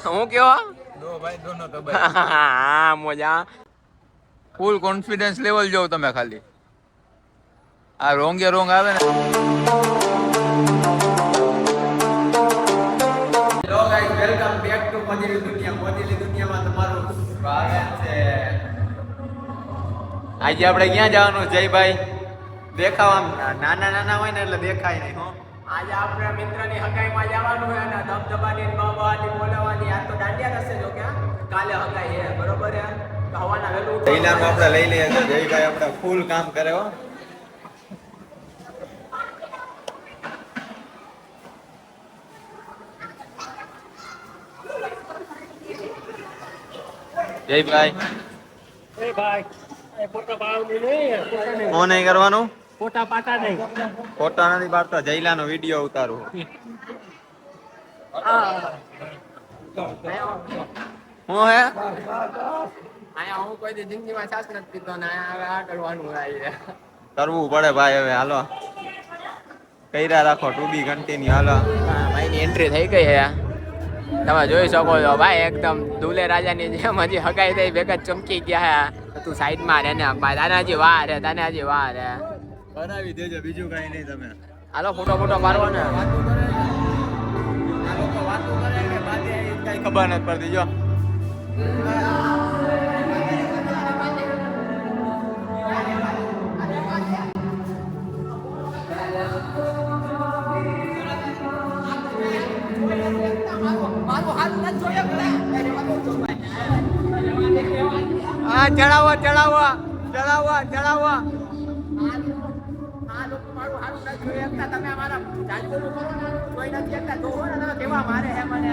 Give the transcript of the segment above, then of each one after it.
હું કેવો હા મજા ફૂલ કોન્ફિડન્સ લેવલ જોવ તમે ખાલી આ રોંગે રોંગ આવે ને hello guys welcome back to મોજીલી દુનિયામાં તમારું સ્વાગત છે આજે આપણે ક્યાં જવાનું જયભાઈ દેખાવા નાના હોય ને એટલે દેખાય નહીં હો આજે આપણે મિત્રની હગાઈમાં જવાનું છે અને ધબધબાની બાબાની બોલાવાની આ તો દાંડિયા રસે જો કે કાલે હગાઈ છે બરોબર છે હવાના વેલું જયલાનું આપણે લઈ લઈએ તો જયભાઈ આપણે ફૂલ કામ કરે હો જયભાઈ એ ભાઈ એ ફોટો પાડવાની નહીં હું નહીં કરવાનું ફોટા પાટા નહીં ફોટા નથી પાડતો જયલાનો વિડીયો ઉતારું હું હે આયા હું કોઈ દી જિંદગીમાં છાસ નથી પીતો ને આ કરવાનું હોય કરવું પડે ભાઈ હવે હાલો કઈરા રાખો ટુ બી કન્ટિન્યુ હાલો ભાઈની એન્ટ્રી થઈ ગઈ છે તમે જોઈ શકો છો ભાઈ એકદમ દુલે રાજાની જેમ હજી હગાઈ થઈ ભેગા ચમકી ગયા છે તું સાઈડમાં રે ને તાનાજી વાહ રે તાનાજી વાહ રે બનાવી દેજો બીજું કઈ નહીં તમે હાલો ફોટો પાડવો ને કઈ ખબર નથી પડતી જો હા ચડાવો તમે અમારા જાજબોલું કરો ને કોઈ નથી એકતા જોવો ને તમે કેવા મારે હે મને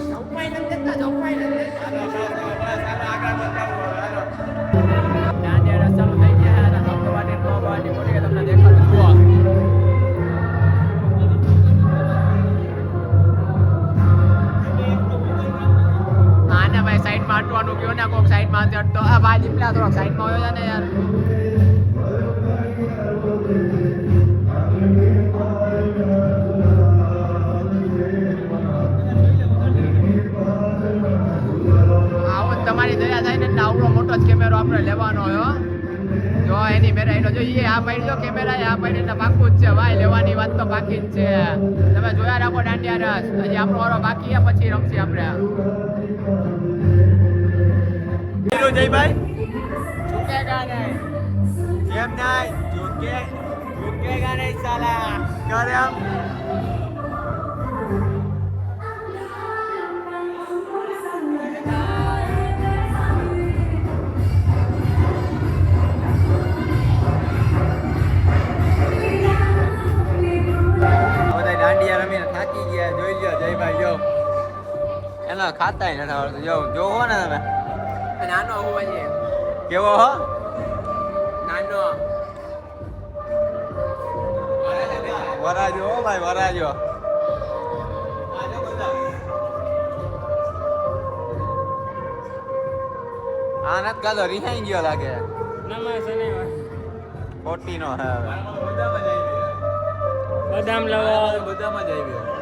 જમવાય નથી દેતા દાંડિયા રસ ચાલુ થઈ ગયા અને ધબધબાની બાબાની બોલી તમને દેખાડું જુઓ આને ભાઈ સાઈડમાં હટવાનું કયો ને કોક સાઈડમાં હટતો આ ભાઈ દીપલા થોડોક સાઈડમાં આવ્યો છે ને યાર તમારી દયા થાય ને આવડો મોટો જ કેમેરો આપણે લેવાનો હોય જો એની મેરા એનો જો એ આ પાડી દો કેમેરા આ પાડી એટલે પાકું જ છે ભાઈ લેવાની વાત તો બાકી જ છે તમે જોયા રાખો દાંડિયા રસ હજી આપણો વારો બાકી છે પછી રમશે આપણે જયભાઈ ઝુકેગા નહીં કેમ નહીં ઝુકેગા નહીં સાલા કરે આમ દાંડિયા રમીને થાકી ગયા જોઈ લ્યો જયભાઈ જો એના ખાતા નથી આવડતું જોવો ને તમે નાનો હોવો છે કેવો હો નાનો વરાજો હો ભાઈ વરાજો આ નથી કાલો રિહાઈ ગયો લાગે ખોટી નો હે બદામ લવા બધામાં જ આવ્યો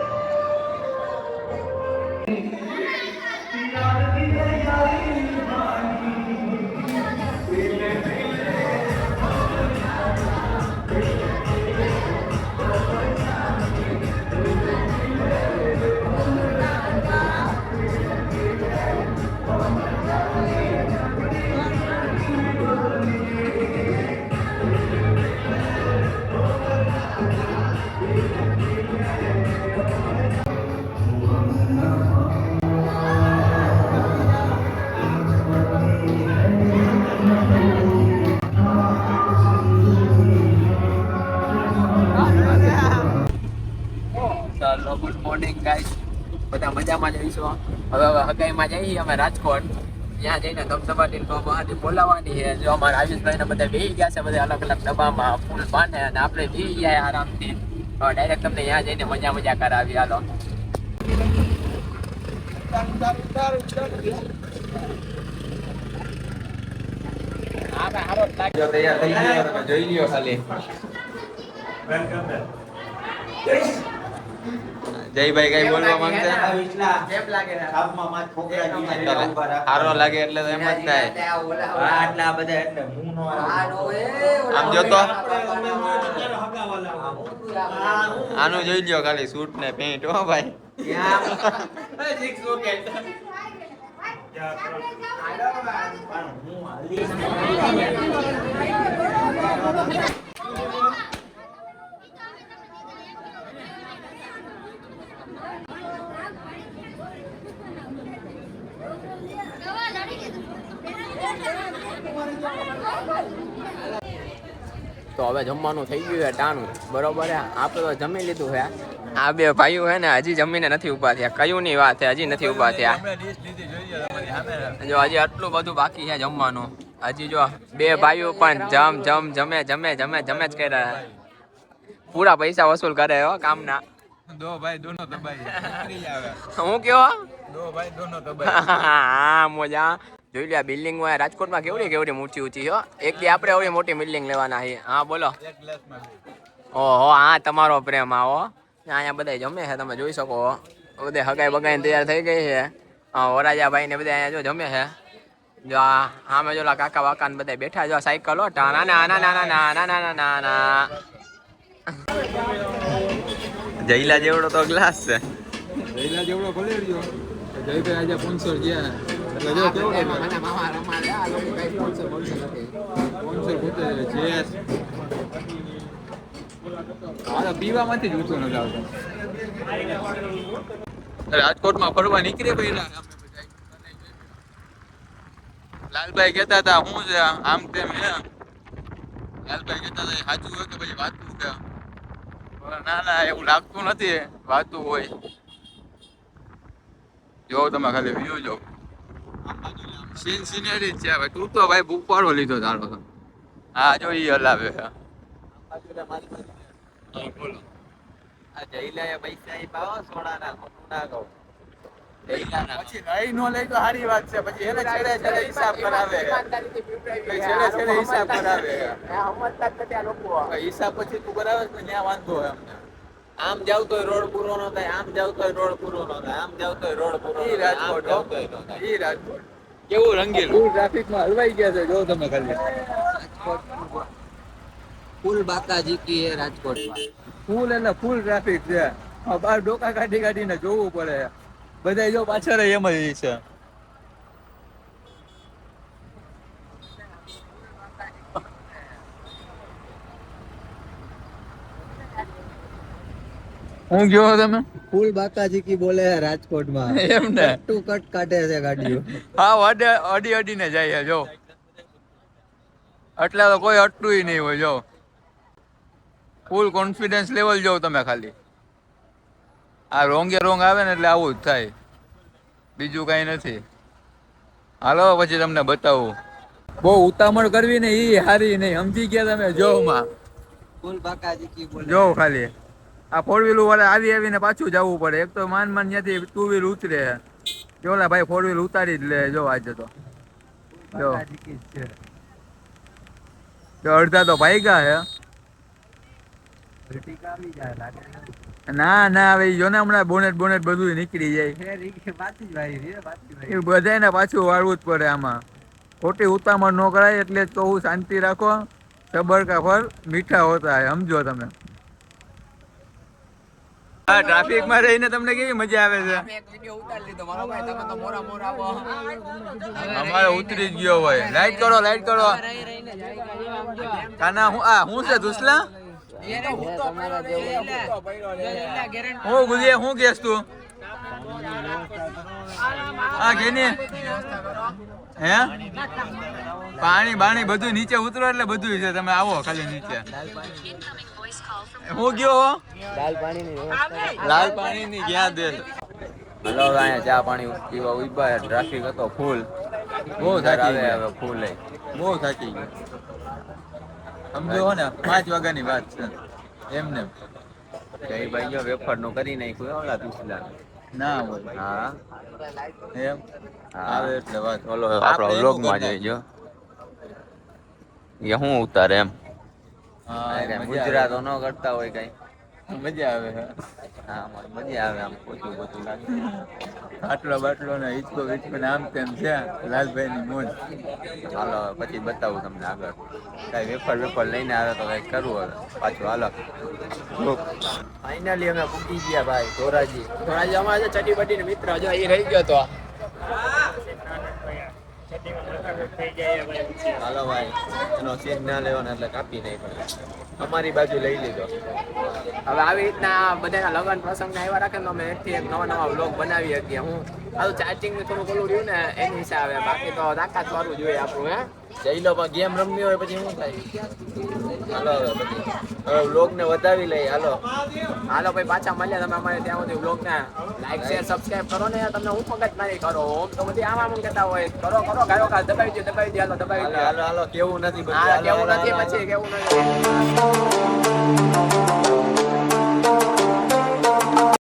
ગુડ મોર્નિંગ ગાઈસ બધા મજામાં જઈશું હવે હગાઈમાં જઈએ અમે રાજકોટ ત્યાં જઈને ધબધબાટીને બહારથી બોલાવવાની છે જો અમારા આયુષભાઈને બધા બેસી ગયા છે બધા અલગ અલગ ડબ્બામાં ફૂલ બાંધે અને આપણે બેસી ગયા આરામથી ડાયરેક્ટ તમને ત્યાં જઈને મજા કરાવી હાલો હા ભાઈ હારો જ લાગે. જો તૈયાર થઈ ગયો તમે જોઈ લ્યો ખાલી. જયભાઈ કઈ બોલવા માંગતા? કેમ લાગે છે? સારો લાગે એટલે તો એમ જ થાય. આટલા બધા એટલે હું નો આમ જો તો આનું જોઈ લ્યો ખાલી સૂટ ને પેન્ટ હો ભાઈ. તો હવે જમવાનું થઈ ગયું છે ટાણું બરોબર છે. આપણે તો જમી લીધું છે. આ બે ભાઈઓ છે ને હજી જમીને નથી ઊભા થયા. કયું ની વાત છે હજી નથી ઊભા થયા. જો હજી આટલું બધું બાકી છે જમવાનું. હજી જો બે ભાઈઓ પણ જમે જ કર્યા. પૂરા પૈસા વસૂલ કરે હો કામના. દો ભાઈ દોનો દબાઈ હું કયો દો ભાઈ દોનો દબાઈ. હા મોજા જોઈ લે. બિલ્ડિંગ માં રાજકોટમાં કેવડી ઊંચી ઊંચી હો. એક દી આપણે એવડી મોટી બિલ્ડિંગ લેવાના છે. હા બોલો. ઓહો હા તમારો પ્રેમ આવો. અહીંયા બધા જમે છે તમે જોઈ શકો. બધે હગાઈ બગાઈ તૈયાર થઈ ગઈ છે. વરાજા ભાઈ ને બધા અહીંયા જો જમે છે. જો આમે જો કાકા વાકા ને બધા બેઠા જો સાયકલ હો ના ના ના ના ના ના ના ના ના. જયલા જેવડો તો ગ્લાસ છે. જયલા જેવડો ભલે રહ્યો જયભાઈ આજે સ્પોન્સર ગયા એટલે જો કેવડો મામા રમા લે આ લોકો કઈ સ્પોન્સર નથી. સ્પોન્સર પોતે જેસ આ પીવામાંથી જ ઊંચો નથી આવતો. રાજકોટમાં ફરવા નીકળે પહેલા લાલભાઈ કહેતા હતા હું છે આમ તેમ હે. લાલભાઈ કહેતા હતા સાચું હોય કે પછી વાતું છે? ના ના એવું લાગતું નથી વાતું હોય. જો તમે ખાલી વ્યૂ જો સિનેરી જ છે ભાઈ. તું તો ભાઈ બુકવાળો લીધો તારો તો. હા જો ઈ હલાવે છે. બોલો આ જઈલાએ પૈસા ઈ પાવો સોડાના ખોટું ના કહો. પછી લઈ નો લઈ તો સારી વાત છે. પછી એને છેડે છેડે હિસાબ કરાવે. છેડે છેડે હિસાબ કરાવે. હિસાબ પછી તું કરાવે ને ત્યાં વાંધો હોય અમને. આમ જાવ તોય રોડ પૂરો ન થાય, આમ જાવ તોય રોડ પૂરો ન થાય, આમ જાવ તોય રોડ પૂરો ન ઈ થાય, આમ રાજકોટ જાવ તોય ન થાય. ઈ રાજકોટ કેવું રંગીલું. ફૂલ ટ્રાફિકમાં હલવાઈ ગયા છે. જો તમે ખાલી ફૂલ બાકાજી કી હે રાજકોટમાં. ફૂલ એટલે ફૂલ ટ્રાફિક છે. બહાર ડોકા કાઢીને જોવું પડે. બધા જો પાછળ એમ જ છે. હું ગયો તમે ફૂલ બાકાજી કી બોલે હે રાજકોટમાં. એમ ને ટુ કટ કાઢે છે ગાડીઓ. હા અડીને જાય જો. એટલે તો કોઈ અટતું નહીં હોય જો. ફૂલ કોન્ફિડન્સ લેવલ જો તમે ખાલી. આ રોંગે રોંગ આવે ને એટલે આવું જ થાય. બીજું કઈ નથી. હાલો પછી તમને બતાવું. બહુ ઉતામળ કરવી ને ઈ હારી નહીં. સમજી ગયા તમે જો માં. ફૂલ બાકાજી કી બોલે. જો ખાલી આ ફોર વ્હીલ વાળા આવીને પાછું જવું પડે. એક તો માન ત્યાંથી ટુ વ્હીલ ઉતરે. જોલા ભાઈ ફોર વ્હીલ ઉતારી જ લે જો આજે તો. જો બાકાજી કી છે. જો અડધા તો ભાગ્યા હે. ટીકા આવી જાય લાગે. ના ના હવે ઈ જો ને હમણાં બોનેટ બધું નીકળી જાય. પાછી જ વાઈ રે પાછી વાઈ. એ બધાને પાછું વાળવું જ પડે આમાં. ખોટી ઉતામળ ન કરાય એટલે જ કહું શાંતિ રાખો. સબર કા ફળ મીઠા હોતા હે. સમજો તમે. હા ટ્રાફિક માં રહીને તમને કેવી મજા આવે છે? એક વિડિયો ઉતારી લીધો મારો ભાઈ. તમે તો મોરા આવો. અમારે ઉતરી જ ગયો હોય. લાઈટ કરો કાના હું છે ધુસલા હું ગુજે હું કેસ તું હા કેની હે પાણી બાણી બધું નીચે ઉતરો એટલે બધું છે. તમે આવો ખાલી નીચે. હું ગયો લાલ પાણી ની ક્યાં દે. હલો અહીંયા ચા પાણી પીવા ઉભા. ટ્રાફિક હતો ફૂલ. બહુ થાકી હવે ગયા. ફૂલ લઈ. બહુ થાકી ગયો. સમજો હો ને 5 વાગ્યાની વાત છે એમને. જયભાઈ વેફર નું કરી નાખ્યું ઓલા તુસલા. ના હોય હા એમ આવે એટલે વાત ઓલો આપણે આપણો એનું વ્લોગમાં કરી જોઈજો એ શું ઉતારે એમ હા આ એ કઈ મજા ગુજરાતો ન કરતા હોય કઈ આવે મજા આવે હા મજા આવે આમ પોતું પોતું લાગે આટલો બાટલો ને હિચકો વિચકો ને આમ તેમ છે લાલભાઈ ની મોજ હાલો પછી બતાવું તમને આગળ કઈ વેફર વેફર લઈને આવે તો કઈક કરવું હવે પાછું હાલો ફાઇનલી અમે પૂકી ગયા ભાઈ ધોરાજી આજે અમારે છે ચડી બડી ને મિત્ર જો એ રહી ગયો તો હાલો ભાઈ એનો સીન ના લેવાનો એટલે કાપી નહીં પડે અમારી બાજુ લઈ લીધો હવે આવી રીતના બધાના લગન પ્રસંગ ને આવ્યા રાખે ને અમે એકથી એક નવા નવા વ્લોગ બનાવી શકીએ હું આવું ચાર્જિંગ ને થોડું ઓલું રહ્યું ને એની હિસાબે બાકી તો તાકાત વાળું જોઈએ આપણું હે જઈ લો પણ ગેમ રમવી હોય પછી શું થાય હાલો હવે પછી હવે વ્લોગ ને વધાવી લઈએ હાલો હાલો ભાઈ પાછા મળ્યા તમે અમારે ત્યાં સુધી વ્લોગ ને લાઈક શેર સબસ્ક્રાઇબ કરો ને યાર તમને હું મગજ મારી કરો ઓમ તો બધી આમ કહેતા હોય કરો કરો ગાયો કા દબાવી દે હાલો દબાવી દે હાલો હાલો હાલો કેવું નથી બધું હા હાલો, કેવું હાલો, નથી હાલો. પછી કેવું નથી